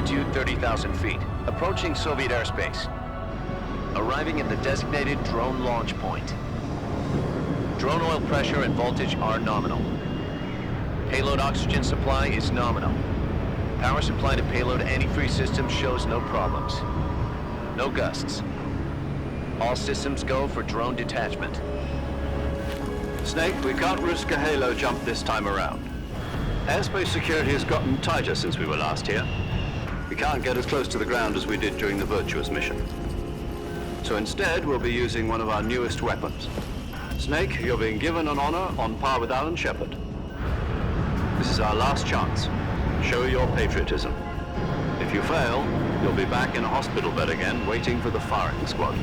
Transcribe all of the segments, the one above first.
Altitude 30,000 feet. Approaching Soviet airspace. Arriving at the designated drone launch point. Drone oil pressure and voltage are nominal. Payload oxygen supply is nominal. Power supply to payload antifreeze system shows no problems. No gusts. All systems go for drone detachment. Snake, we can't risk a halo jump this time around. Airspace security has gotten tighter since we were last here. We can't get as close to the ground as we did during the Virtuous mission. So instead, we'll be using one of our newest weapons. Snake, you're being given an honor on par with Alan Shepard. This is our last chance. Show your patriotism. If you fail, you'll be back in a hospital bed again, waiting for the firing squad.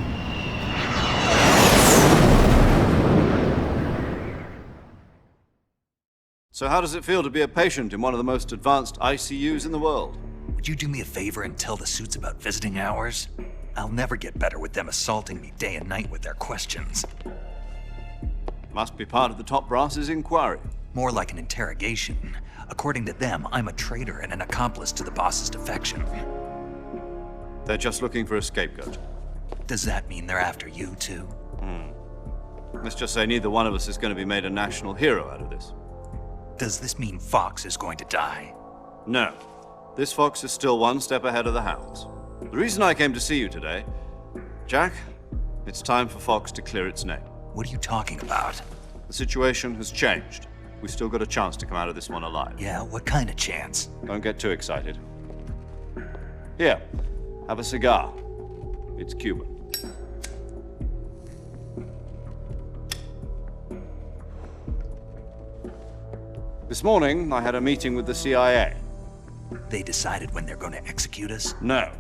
So how does it feel to be a patient in one of the most advanced ICUs in the world? Would you do me a favor and tell the suits about visiting hours? I'll never get better with them assaulting me day and night with their questions. Must be part of the top brass's inquiry. More like an interrogation. According to them, I'm a traitor and an accomplice to the boss's defection. They're just looking for a scapegoat. Does that mean they're after you, too? Let's just say neither one of us is going to be made a national hero out of this. Does this mean Fox is going to die? No. This fox is still one step ahead of the hounds. The reason I came to see you today, Jack, it's time for Fox to clear its name. What are you talking about? The situation has changed. We've still got a chance to come out of this one alive. Yeah, what kind of chance? Don't get too excited. Here, have a cigar. It's Cuban. This morning, I had a meeting with the CIA. They decided when they're going to execute us? No.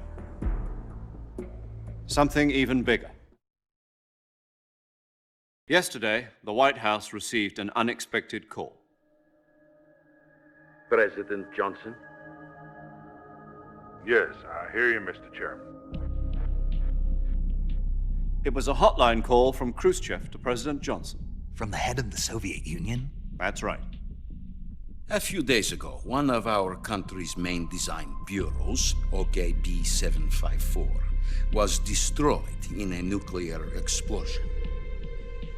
Something even bigger. Yesterday, the White House received an unexpected call. President Johnson? Yes, I hear you, Mr. Chairman. It was a hotline call from Khrushchev to President Johnson. From the head of the Soviet Union? That's right. A few days ago, one of our country's main design bureaus, OKB 754, was destroyed in a nuclear explosion.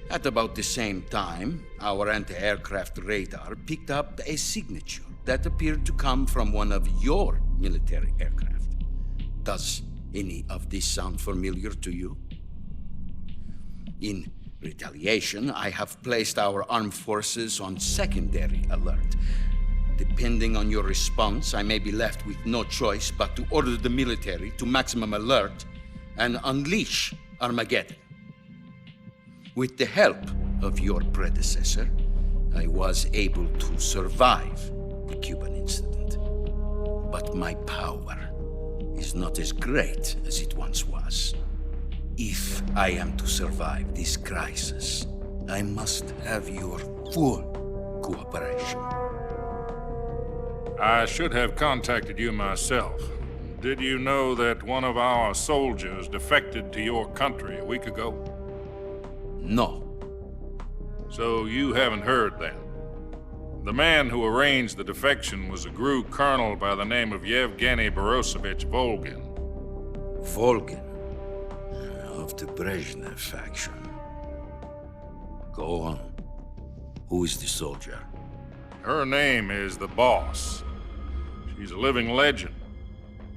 At about the same time, our anti-aircraft radar picked up a signature that appeared to come from one of your military aircraft. Does any of this sound familiar to you? In retaliation, I have placed our armed forces on secondary alert. Depending on your response, I may be left with no choice but to order the military to maximum alert and unleash Armageddon. With the help of your predecessor, I was able to survive the Cuban incident. But my power is not as great as it once was. If I am to survive this crisis, I must have your full cooperation. I should have contacted you myself. Did you know that one of our soldiers defected to your country a week ago? No. So you haven't heard then. The man who arranged the defection was a GRU colonel by the name of Yevgeny Borosovich Volgin. Volgin, of the Brezhnev faction. Go on. Who is the soldier? Her name is the Boss. She's a living legend.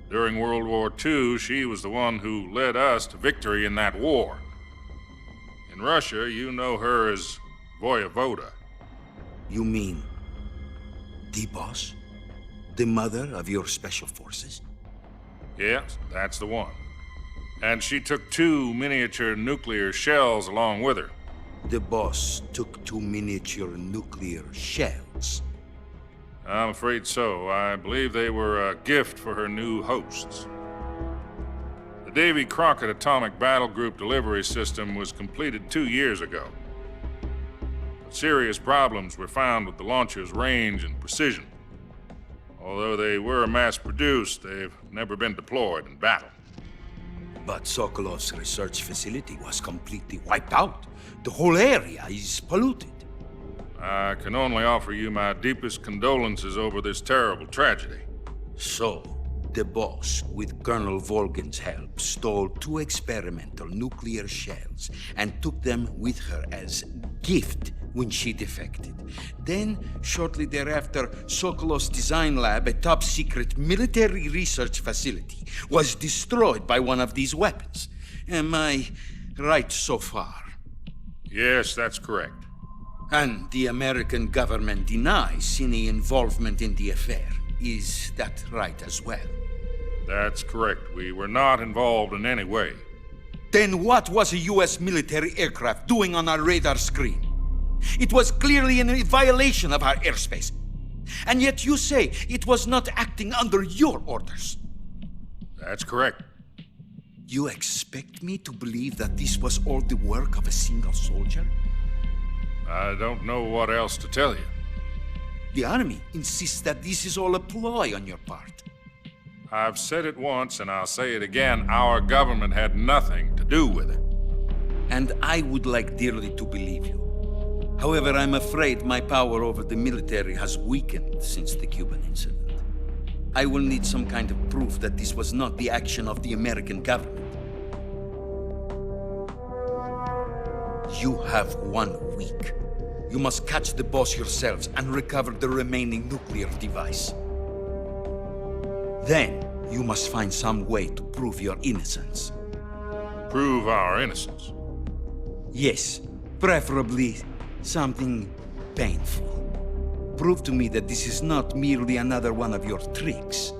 During World War II, she was the one who led us to victory in that war. In Russia, you know her as Voyevoda. You mean the boss? The mother of your special forces? Yes, that's the one. And she took 2 miniature nuclear shells along with her. The boss took 2 miniature nuclear shells. I'm afraid so. I believe they were a gift for her new hosts. The Davy Crockett Atomic Battle Group delivery system was completed 2 years ago. But serious problems were found with the launcher's range and precision. Although they were mass-produced, they've never been deployed in battle. But Sokolov's research facility was completely wiped out. The whole area is polluted. I can only offer you my deepest condolences over this terrible tragedy. So, The boss, with Colonel Volgin's help, stole 2 experimental nuclear shells and took them with her as gift when she defected. Then, shortly thereafter, Sokolov's design lab, a top-secret military research facility, was destroyed by one of these weapons. Am I right so far? Yes, that's correct. And the American government denies any involvement in the affair. Is that right as well? That's correct. We were not involved in any way. Then what was a U.S. military aircraft doing on our radar screen? It was clearly in violation of our airspace. And yet you say it was not acting under your orders. That's correct. You expect me to believe that this was all the work of a single soldier? I don't know what else to tell you. The Army insists that this is all a ploy on your part. I've said it once, and I'll say it again. Our government had nothing to do with it. And I would like dearly to believe you. However, I'm afraid my power over the military has weakened since the Cuban incident. I will need some kind of proof that this was not the action of the American government. You have 1 week. You must catch the boss yourselves and recover the remaining nuclear device. Then, you must find some way to prove your innocence. Prove our innocence. Yes, preferably something painful. Prove to me that this is not merely another one of your tricks.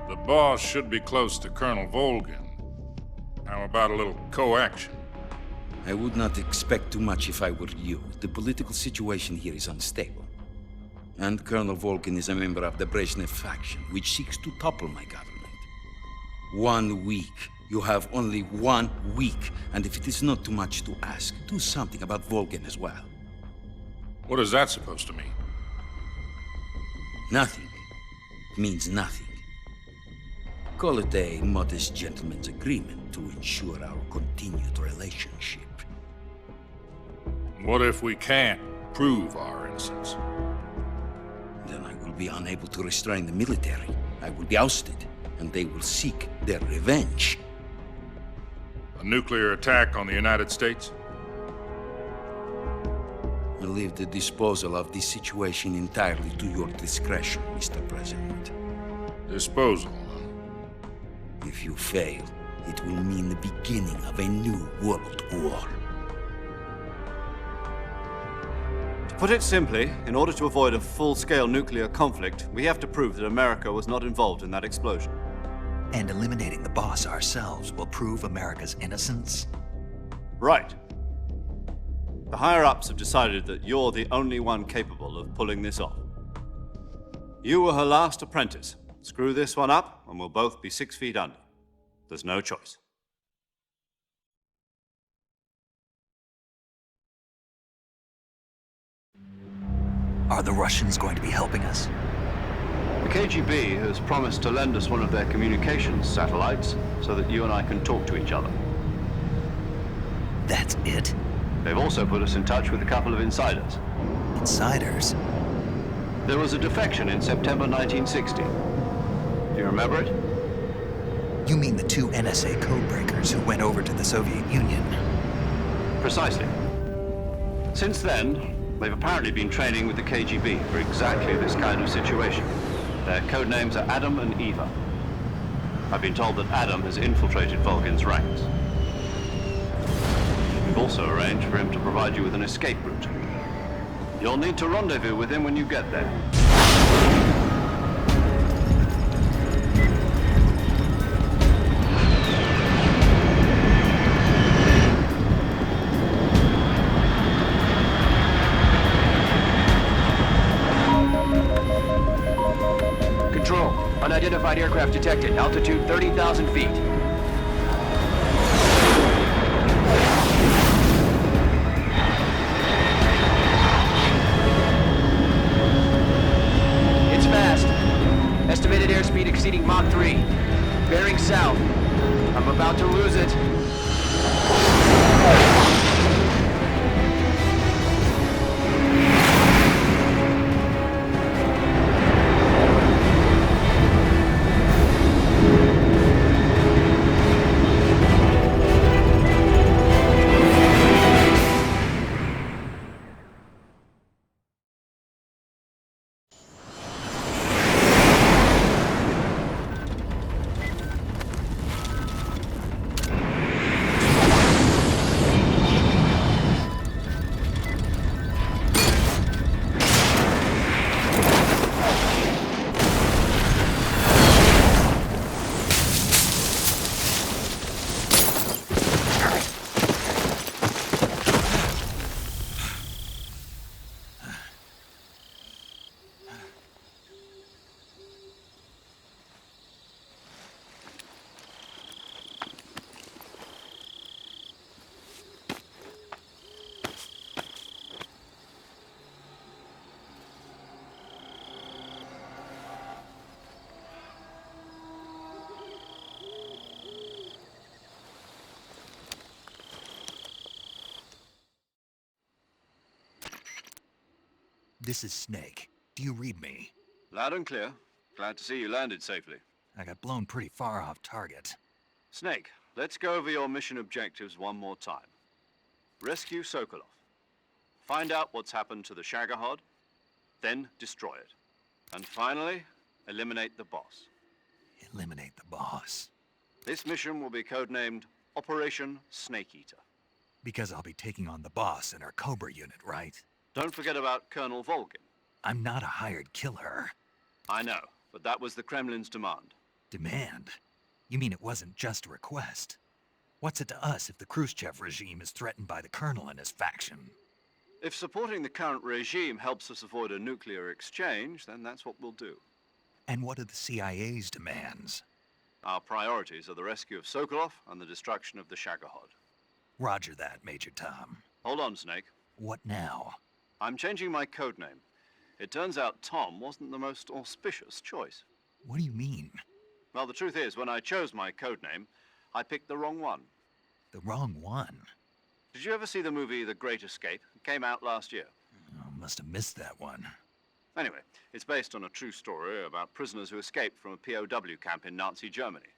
The boss should be close to Colonel Volgin. How about a little coaction? I would not expect too much if I were you. The political situation here is unstable. And Colonel Volgin is a member of the Brezhnev faction, which seeks to topple my government. 1 week. You have only 1 week. And if it is not too much to ask, do something about Volgin as well. What is that supposed to mean? Nothing means nothing. Call it a modest gentleman's agreement to ensure our continued relationship. What if we can't prove our innocence? Then I will be unable to restrain the military. I will be ousted, and they will seek their revenge. A nuclear attack on the United States? I leave the disposal of this situation entirely to your discretion, Mr. President. Disposal. If you fail, it will mean the beginning of a new world war. To put it simply, in order to avoid a full-scale nuclear conflict, we have to prove that America was not involved in that explosion. And eliminating the boss ourselves will prove America's innocence? Right. The higher-ups have decided that you're the only one capable of pulling this off. You were her last apprentice. Screw this one up, and we'll both be 6 feet under. There's no choice. Are the Russians going to be helping us? The KGB has promised to lend us one of their communications satellites so that you and I can talk to each other. That's it? They've also put us in touch with a couple of insiders. Insiders? There was a defection in September 1960. Do you remember it? You mean the 2 NSA codebreakers who went over to the Soviet Union? Precisely. Since then, they've apparently been training with the KGB for exactly this kind of situation. Their code names are Adam and Eva. I've been told that Adam has infiltrated Volgin's ranks. We've also arranged for him to provide you with an escape route. You'll need to rendezvous with him when you get there. Control. Unidentified aircraft detected. Altitude 30,000 feet. It's fast. Estimated airspeed exceeding Mach 3. Bearing south. I'm about to lose it. This is Snake. Do you read me? Loud and clear. Glad to see you landed safely. I got blown pretty far off target. Snake, let's go over your mission objectives one more time. Rescue Sokolov. Find out what's happened to the Shagohod, then destroy it. And finally, eliminate the boss. Eliminate the boss. This mission will be codenamed Operation Snake Eater. Because I'll be taking on the boss in our Cobra unit, right? Don't forget about Colonel Volgin. I'm not a hired killer. I know, but that was the Kremlin's demand. Demand? You mean it wasn't just a request? What's it to us if the Khrushchev regime is threatened by the Colonel and his faction? If supporting the current regime helps us avoid a nuclear exchange, then that's what we'll do. And what are the CIA's demands? Our priorities are the rescue of Sokolov and the destruction of the Shagohod. Roger that, Major Tom. Hold on, Snake. What now? I'm changing my codename. It turns out Tom wasn't the most auspicious choice. What do you mean? Well, the truth is, when I chose my codename, I picked the wrong one. The wrong one? Did you ever see the movie The Great Escape? It came out last year. Oh, must have missed that one. Anyway, it's based on a true story about prisoners who escaped from a POW camp in Nazi Germany.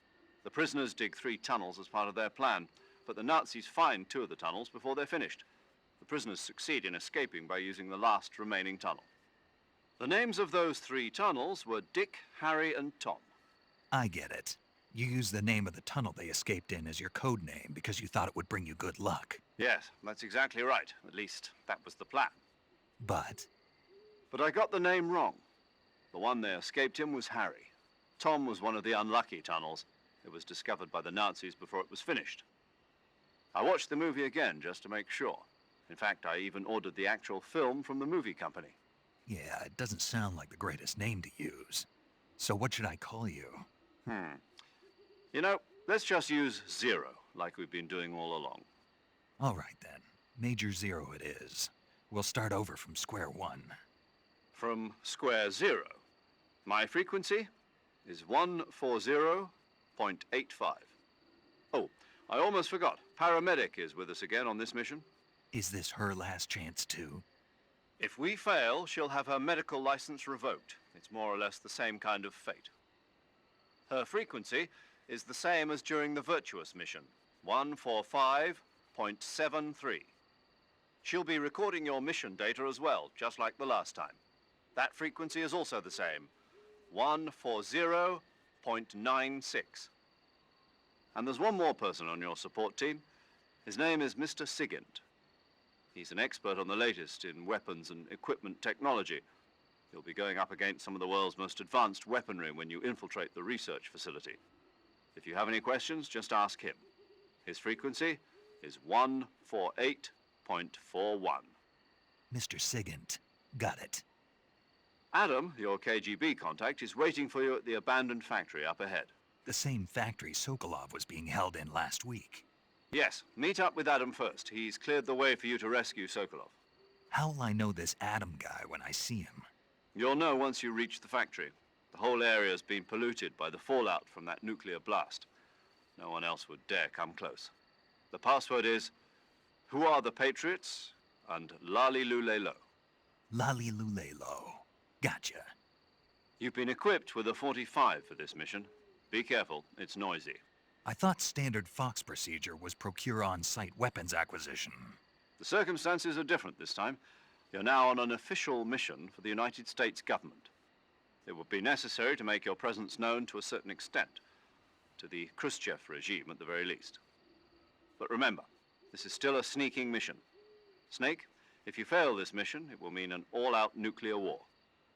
The prisoners dig 3 tunnels as part of their plan, but the Nazis find 2 of the tunnels before they're finished. The prisoners succeed in escaping by using the last remaining tunnel. The names of those 3 tunnels were Dick, Harry, and Tom. I get it. You used the name of the tunnel they escaped in as your code name because you thought it would bring you good luck. Yes, that's exactly right. At least, that was the plan. But But I got the name wrong. The one they escaped in was Harry. Tom was one of the unlucky tunnels. It was discovered by the Nazis before it was finished. I watched the movie again just to make sure. In fact, I even ordered the actual film from the movie company. yeah, it doesn't sound like the greatest name to use. So what should I call you? You know, let's just use Zero, like we've been doing all along. All right then. Major Zero it is. We'll start over from square one. From square 0. My frequency is 140.85. Oh, I almost forgot. Paramedic is with us again on this mission. Is this her last chance too? If we fail, she'll have her medical license revoked. It's more or less the same kind of fate. Her frequency is the same as during the Virtuous mission, 145.73. She'll be recording your mission data as well, just like the last time. That frequency is also the same, 140.96. And there's one more person on your support team. His name is Mr. Sigint. He's an expert on the latest in weapons and equipment technology. You'll be going up against some of the world's most advanced weaponry when you infiltrate the research facility. If you have any questions, just ask him. His frequency is 148.41. Mr. Sigint. Got it. Adam, your KGB contact, is waiting for you at the abandoned factory up ahead. The same factory Sokolov was being held in last week. Yes, meet up with Adam first. He's cleared the way for you to rescue Sokolov. How'll I know this Adam guy when I see him? You'll know once you reach the factory. The whole area's been polluted by the fallout from that nuclear blast. No one else would dare come close. The password is, "Who are the Patriots?" and "Lali Lulelo." Lali Lulelo. Gotcha. You've been equipped with a 45 for this mission. Be careful, it's noisy. I thought standard Fox procedure was procure on-site weapons acquisition. The circumstances are different this time. You're now on an official mission for the United States government. It would be necessary to make your presence known to a certain extent, to the Khrushchev regime at the very least. But remember, this is still a sneaking mission. Snake, if you fail this mission, it will mean an all-out nuclear war.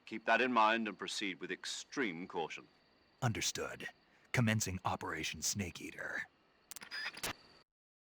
Keep that in mind and proceed with extreme caution. Understood. Commencing Operation Snake Eater.